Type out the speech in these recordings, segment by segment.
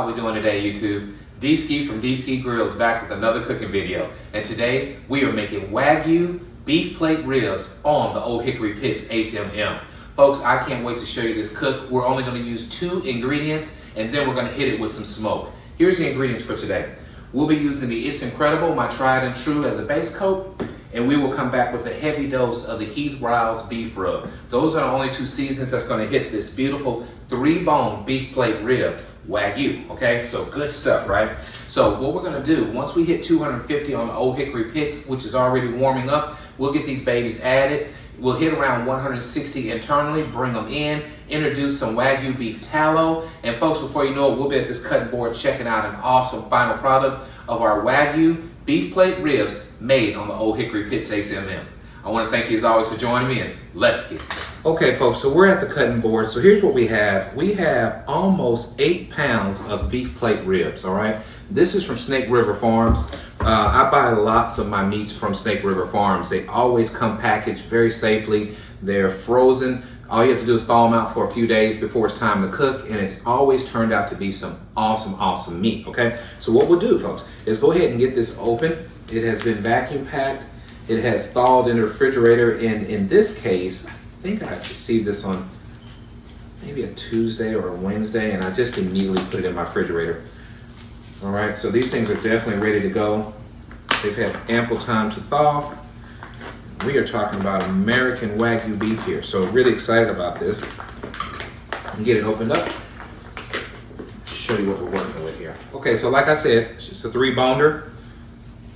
How we doing today, YouTube? D-Ski from D-Ski Grills back with another cooking video. And today we are making Wagyu beef plate ribs on the Old Hickory Pits HMM. Folks, I can't wait to show you this cook. We're only going to use 2 ingredients and then we're going to hit it with some smoke. Here's the ingredients for today. We'll be using the It's Incredible, my tried and true, as a base coat. And we will come back with a heavy dose of the Hickory beef rub. Those are the only 2 seasons that's going to hit this beautiful 3-bone beef plate rib, Wagyu, okay? So good stuff, right? So what we're going to do, once we hit 250 on the Old Hickory Pits, which is already warming up, we'll get these babies added. We'll hit around 160 internally, bring them in, introduce some Wagyu beef tallow, and folks, before you know it, we'll be at this cutting board checking out an awesome final product of our Wagyu beef plate ribs made on the Old Hickory Pits HMM. I want to thank you as always for joining me, and let's get it. Okay folks, so we're at the cutting board. So here's what we have. We have almost 8 pounds of beef plate ribs, all right? This is from Snake River Farms. I buy lots of my meats from Snake River Farms. They always come packaged very safely. They're frozen. All you have to do is thaw them out for a few days before it's time to cook, and it's always turned out to be some awesome meat, okay? So what we'll do, folks, is go ahead and get this open. It has been vacuum packed. It has thawed in the refrigerator, and in this case, I think I received this on maybe a Tuesday or a Wednesday, and I just immediately put it in my refrigerator. All right, so these things are definitely ready to go. They've had ample time to thaw. We are talking about American Wagyu beef here, so really excited about this. And get it opened up. Show you what we're working with here. Okay, so like I said, it's just a 3-boner.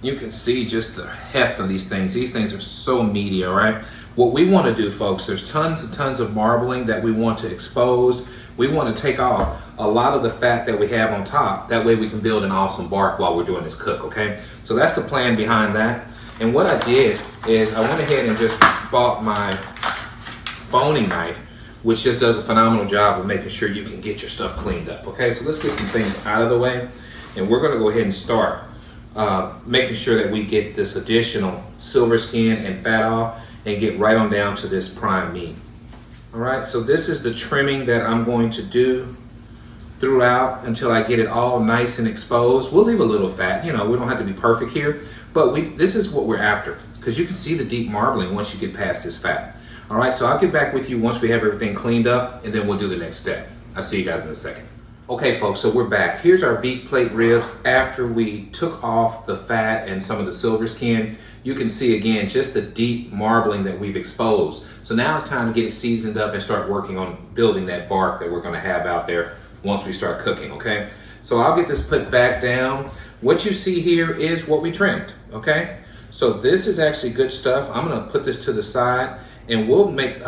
You can see just the heft on these things. These things are so meaty, all right? What we want to do, folks, there's tons and tons of marbling that we want to expose. We want to take off a lot of the fat that we have on top. That way we can build an awesome bark while we're doing this cook, okay? So that's the plan behind that. And what I did is I went ahead and just bought my boning knife, which just does a phenomenal job of making sure you can get your stuff cleaned up, okay? So let's get some things out of the way. And we're going to go ahead and start making sure that we get this additional silver skin and fat off and get right on down to this prime meat. All right, so this is the trimming that I'm going to do throughout until I get it all nice and exposed. We'll leave a little fat, you know, we don't have to be perfect here, but this is what we're after, because you can see the deep marbling once you get past this fat. All right, so I'll get back with you once we have everything cleaned up, and then we'll do the next step. I'll see you guys in a second. Okay folks, so we're back. Here's our beef plate ribs after we took off the fat and some of the silver skin. You can see again just the deep marbling that we've exposed. So now it's time to get it seasoned up and start working on building that bark that we're gonna have out there once we start cooking, okay? So I'll get this put back down. What you see here is what we trimmed, okay? So this is actually good stuff. I'm gonna put this to the side and we'll make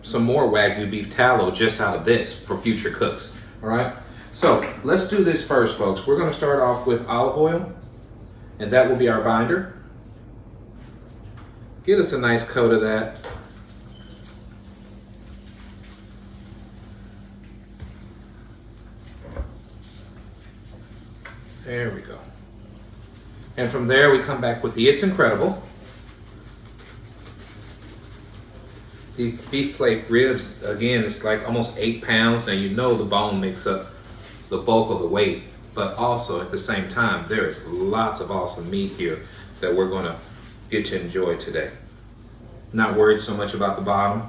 some more Wagyu beef tallow just out of this for future cooks, all right? So let's do this first, folks. We're gonna start off with olive oil, and that will be our binder. Get us a nice coat of that. There we go. And from there, we come back with the It's Incredible. These beef plate ribs, again, it's like almost 8 pounds. Now you know the bone makes up the bulk of the weight, but also at the same time, there is lots of awesome meat here that we're gonna get to enjoy today. Not worried so much about the bottom.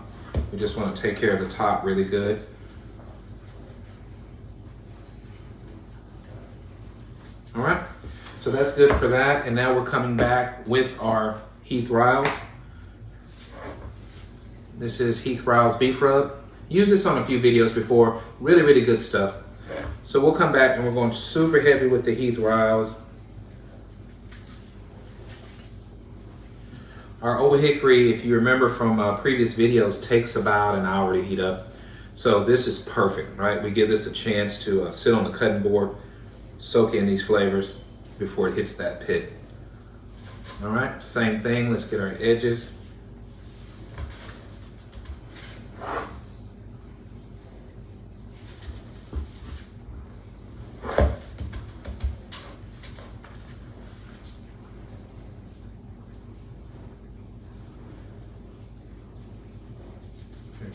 We just wanna take care of the top really good. All right, so that's good for that. And now we're coming back with our Hickory. This is Hickory beef rub. Used this on a few videos before. Really good stuff. So we'll come back and we're going super heavy with the Hickory. Our Old Hickory, if you remember from previous videos, takes about an hour to heat up. So this is perfect, right? We give this a chance to sit on the cutting board, soak in these flavors before it hits that pit. All right, same thing. Let's get our edges.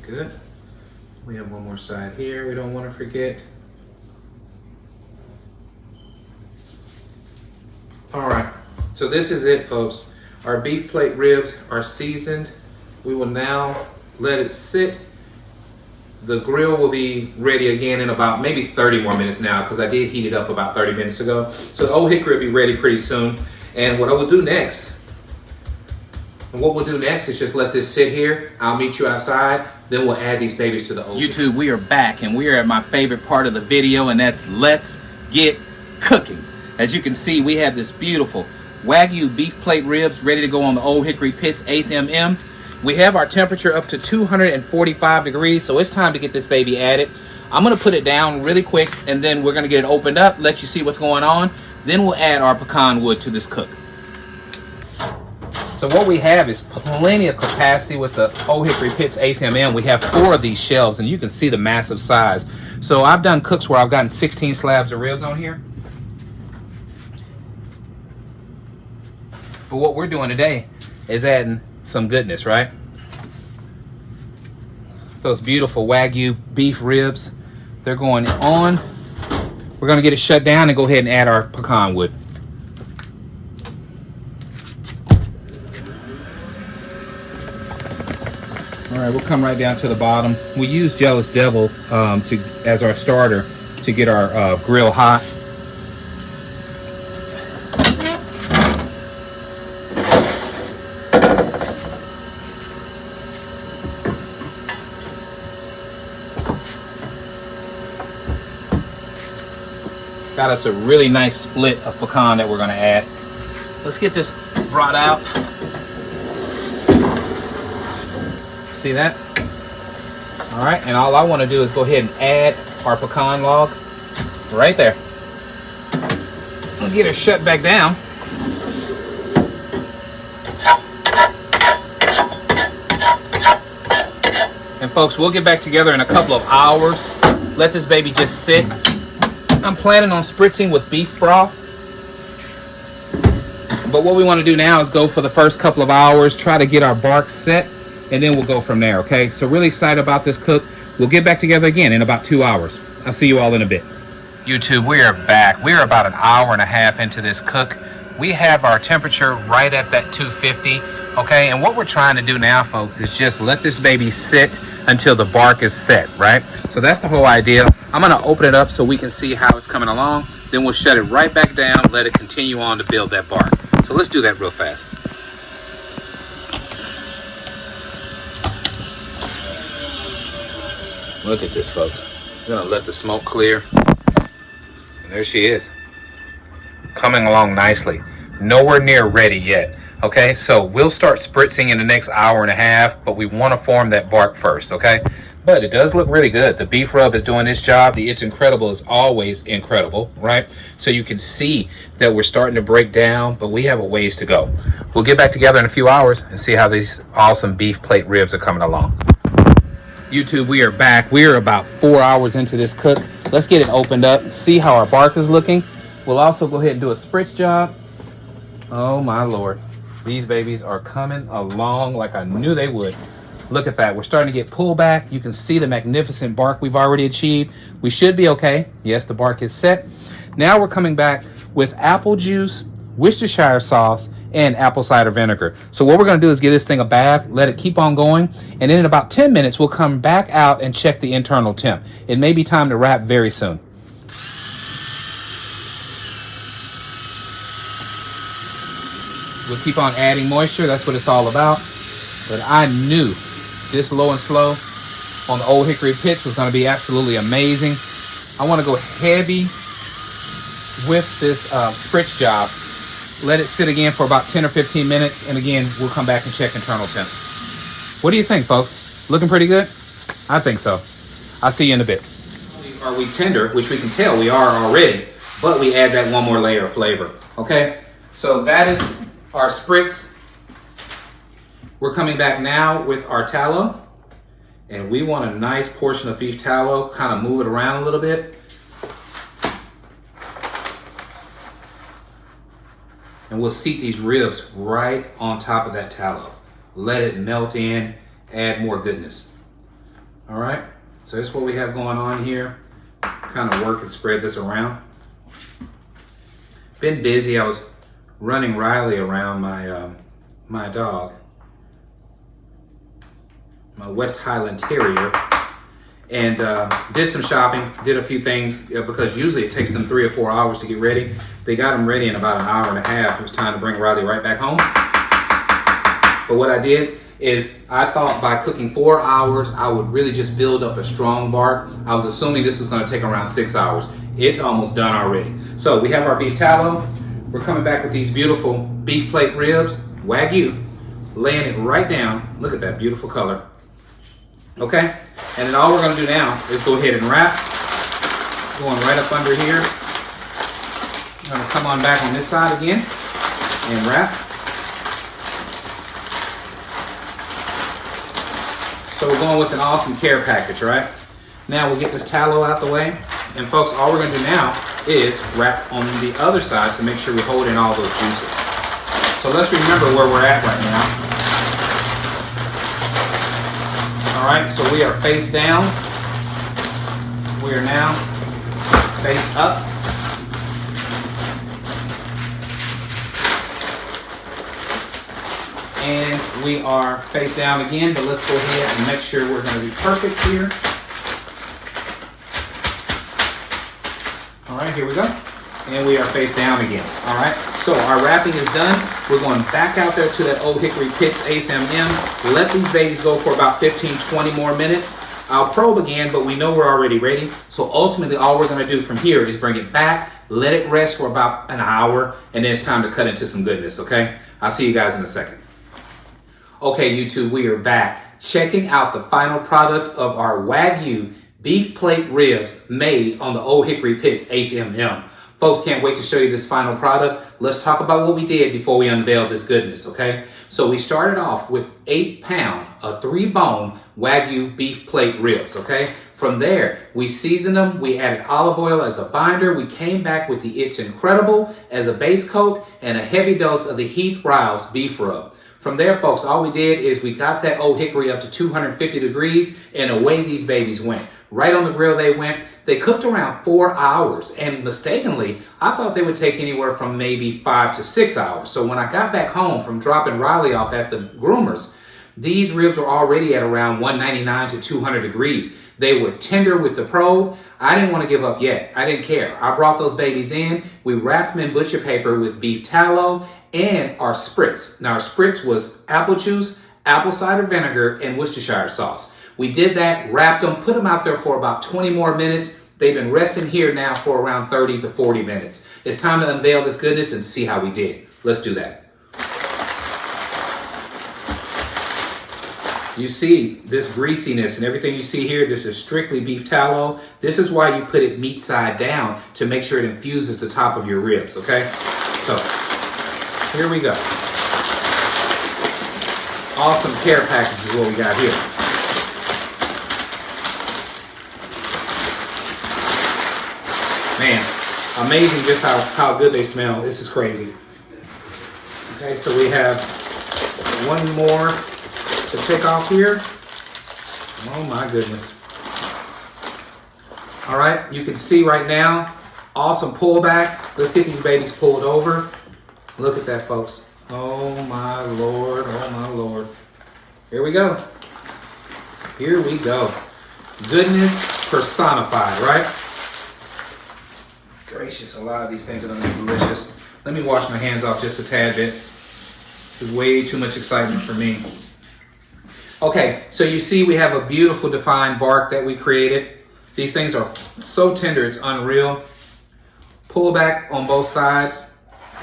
Good. We have one more side here we don't want to forget. So this is it, folks. Our beef plate ribs are seasoned. We will now let it sit. The grill will be ready again in about maybe 30 more minutes now, because I did heat it up about 30 minutes ago. So the Old Hickory will be ready pretty soon. And what we'll do next is just let this sit here. I'll meet you outside. Then we'll add these babies to the oven. YouTube, we are back, and we are at my favorite part of the video, and that's let's get cooking. As you can see, we have this beautiful Wagyu beef plate ribs ready to go on the Old Hickory Pits ASMM. We have our temperature up to 245 degrees, so it's time to get this baby added. I'm gonna put it down really quick, and then we're gonna get it opened up, let you see what's going on. Then we'll add our pecan wood to this cook. So what we have is plenty of capacity with the Old Hickory Pits ASMM. We have 4 of these shelves, and you can see the massive size. So I've done cooks where I've gotten 16 slabs of ribs on here. But what we're doing today is adding some goodness, right? Those beautiful Wagyu beef ribs, they're going on. We're gonna get it shut down and go ahead and add our pecan wood. All right, we'll come right down to the bottom. We use Jealous Devil as our starter to get our grill hot. Got us a really nice split of pecan that we're gonna add. Let's get this brought out. See that? All right, and all I wanna do is go ahead and add our pecan log right there. I'll get her shut back down. And folks, we'll get back together in a couple of hours. Let this baby just sit. I'm planning on spritzing with beef broth. But what we want to do now is go for the first couple of hours, try to get our bark set, and then we'll go from there, okay? So really excited about this cook. We'll get back together again in about 2 hours. I'll see you all in a bit. YouTube, we are back. We are about an hour and a half into this cook. We have our temperature right at that 250, okay? And what we're trying to do now, folks, is just let this baby sit until the bark is set, right? So that's the whole idea. I'm gonna open it up so we can see how it's coming along. Then we'll shut it right back down, let it continue on to build that bark. So let's do that real fast. Look at this, folks. I'm gonna let the smoke clear. And there she is. Coming along nicely. Nowhere near ready yet. Okay, so we'll start spritzing in the next hour and a half, but we want to form that bark first, okay? But it does look really good. The beef rub is doing its job. The It's Incredible is always incredible, right? So you can see that we're starting to break down, but we have a ways to go. We'll get back together in a few hours and see how these awesome beef plate ribs are coming along. YouTube, we are back. We are about 4 hours into this cook. Let's get it opened up, see how our bark is looking. We'll also go ahead and do a spritz job. Oh my Lord. These babies are coming along like I knew they would. Look at that. We're starting to get pullback. You can see the magnificent bark we've already achieved. We should be okay. Yes, the bark is set. Now we're coming back with apple juice, Worcestershire sauce, and apple cider vinegar. So what we're going to do is give this thing a bath, let it keep on going, and then in about 10 minutes, we'll come back out and check the internal temp. It may be time to wrap very soon. We'll keep on adding moisture. That's what it's all about. But I knew this low and slow on the Old Hickory Pits was going to be absolutely amazing. I want to go heavy with this spritz job. Let it sit again for about 10 or 15 minutes. And again, we'll come back and check internal temps. What do you think, folks? Looking pretty good? I think so. I'll see you in a bit. Are we tender, which we can tell we are already, but we add that one more layer of flavor, okay? So that is our spritz. We're coming back now with our tallow, and we want a nice portion of beef tallow, kind of move it around a little bit. And we'll seat these ribs right on top of that tallow. Let it melt in, add more goodness. All right, so that's what we have going on here. Kind of work and spread this around. Been busy. I was running Riley around my dog, my West Highland Terrier, and did some shopping, did a few things, because usually it takes them 3 or 4 hours to get ready. They got them ready in about an hour and a half. It was time to bring Riley right back home. But what I did is I thought by cooking 4 hours, I would really just build up a strong bark. I was assuming this was gonna take around 6 hours. It's almost done already. So we have our beef tallow. We're coming back with these beautiful beef plate ribs, Wagyu, laying it right down. Look at that beautiful color. Okay, and then all we're gonna do now is go ahead and wrap, going right up under here. I'm gonna come on back on this side again and wrap. So we're going with an awesome care package, right? Now we'll get this tallow out the way. And folks, all we're gonna do now is wrap on the other side to make sure we hold in all those juices. So let's remember where we're at right now. All right, so we are face down. We are now face up. And we are face down again, but let's go ahead and make sure we're gonna be perfect here. All right, here we go. And we are face down again. All right, so our wrapping is done. We're going back out there to that Old Hickory Pits ASMM. Let these babies go for about 15-20 more minutes. I'll probe again, but we know we're already ready. So ultimately, all we're gonna do from here is bring it back, let it rest for about an hour, and then it's time to cut into some goodness, okay? I'll see you guys in a second. Okay, YouTube, we are back. Checking out the final product of our Wagyu beef plate ribs made on the Old Hickory Pits ASMM. Folks, can't wait to show you this final product. Let's talk about what we did before we unveil this goodness, okay? So we started off with 8-pound, 3-bone Wagyu beef plate ribs, okay? From there, we seasoned them. We added olive oil as a binder. We came back with the It's Incredible as a base coat and a heavy dose of the Heath Riles beef rub. From there, folks, all we did is we got that Old Hickory up to 250 degrees and away these babies went. Right on the grill they went. They cooked around 4 hours, and mistakenly, I thought they would take anywhere from maybe 5 to 6 hours. So when I got back home from dropping Riley off at the groomers, these ribs were already at around 199 to 200 degrees. They were tender with the probe. I didn't want to give up yet. I didn't care. I brought those babies in. We wrapped them in butcher paper with beef tallow and our spritz. Now our spritz was apple juice, apple cider vinegar, and Worcestershire sauce. We did that, wrapped them, put them out there for about 20 more minutes. They've been resting here now for around 30 to 40 minutes. It's time to unveil this goodness and see how we did. Let's do that. You see this greasiness and everything you see here, this is strictly beef tallow. This is why you put it meat side down, to make sure it infuses the top of your ribs, okay? So, here we go. Awesome care package is what we got here. Man, amazing just how good they smell. This is crazy. Okay, so we have one more to take off here. Oh my goodness. All right, you can see right now, awesome pullback. Let's get these babies pulled over. Look at that, folks. Oh my Lord, oh my Lord. Here we go. Here we go. Goodness personified, right? Gracious, a lot of these things are gonna be delicious. Let me wash my hands off just a tad bit. There's way too much excitement for me. Okay, so you see we have a beautiful defined bark that we created. These things are so tender, it's unreal. Pull back on both sides.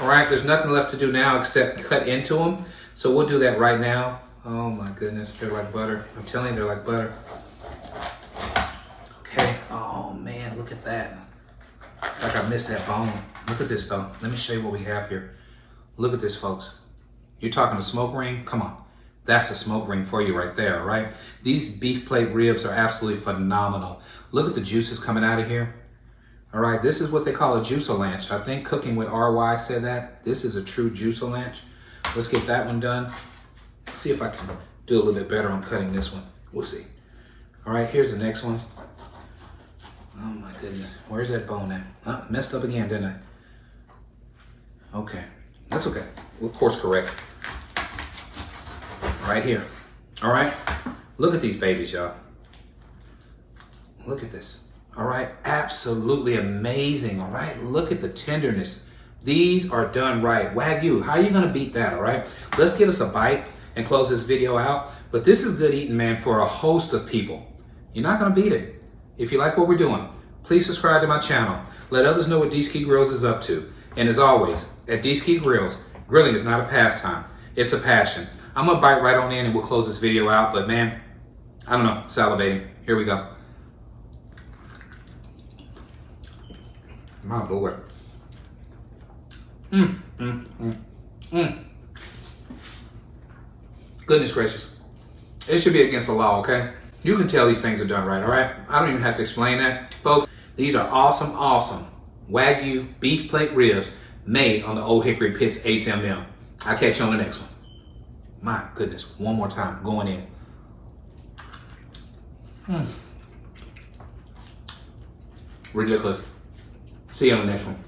All right, there's nothing left to do now except cut into them. So we'll do that right now. Oh my goodness, they're like butter. I'm telling you, they're like butter. Okay, oh man, look at that. Like I missed that bone. Look at this though. Let me show you what we have here. Look at this, folks. You're talking a smoke ring? Come on. That's a smoke ring for you right there, right? These beef plate ribs are absolutely phenomenal. Look at the juices coming out of here. All right, this is what they call a juice-a-lanch. I think Cooking with RY said that. This is a true juice-a-lanch. Let's get that one done. See if I can do a little bit better on cutting this one. We'll see. All right, here's the next one. Oh my goodness, where's that bone at? Oh, messed up again, didn't I? Okay, That's okay. We'll course correct. Right here. All right. Look at these babies, y'all. Look at this. All right. Absolutely amazing. All right. Look at the tenderness. These are done right. Wagyu, how are you going to beat that? All right. Let's give us a bite and close this video out. But this is good eating, man, for a host of people. You're not going to beat it. If you like what we're doing, please subscribe to my channel. Let others know what D-Ski Grills is up to. And as always, at D-Ski Grills, grilling is not a pastime. It's a passion. I'm going to bite right on in and we'll close this video out. But man, I don't know, salivating. Here we go. My Lord. Goodness gracious. It should be against the law, okay? You can tell these things are done right, all right? I don't even have to explain that. Folks, these are awesome, awesome Wagyu beef plate ribs made on the Old Hickory Pits HMM. I'll catch you on the next one. My goodness, one more time, going in. Ridiculous. See you on the next one.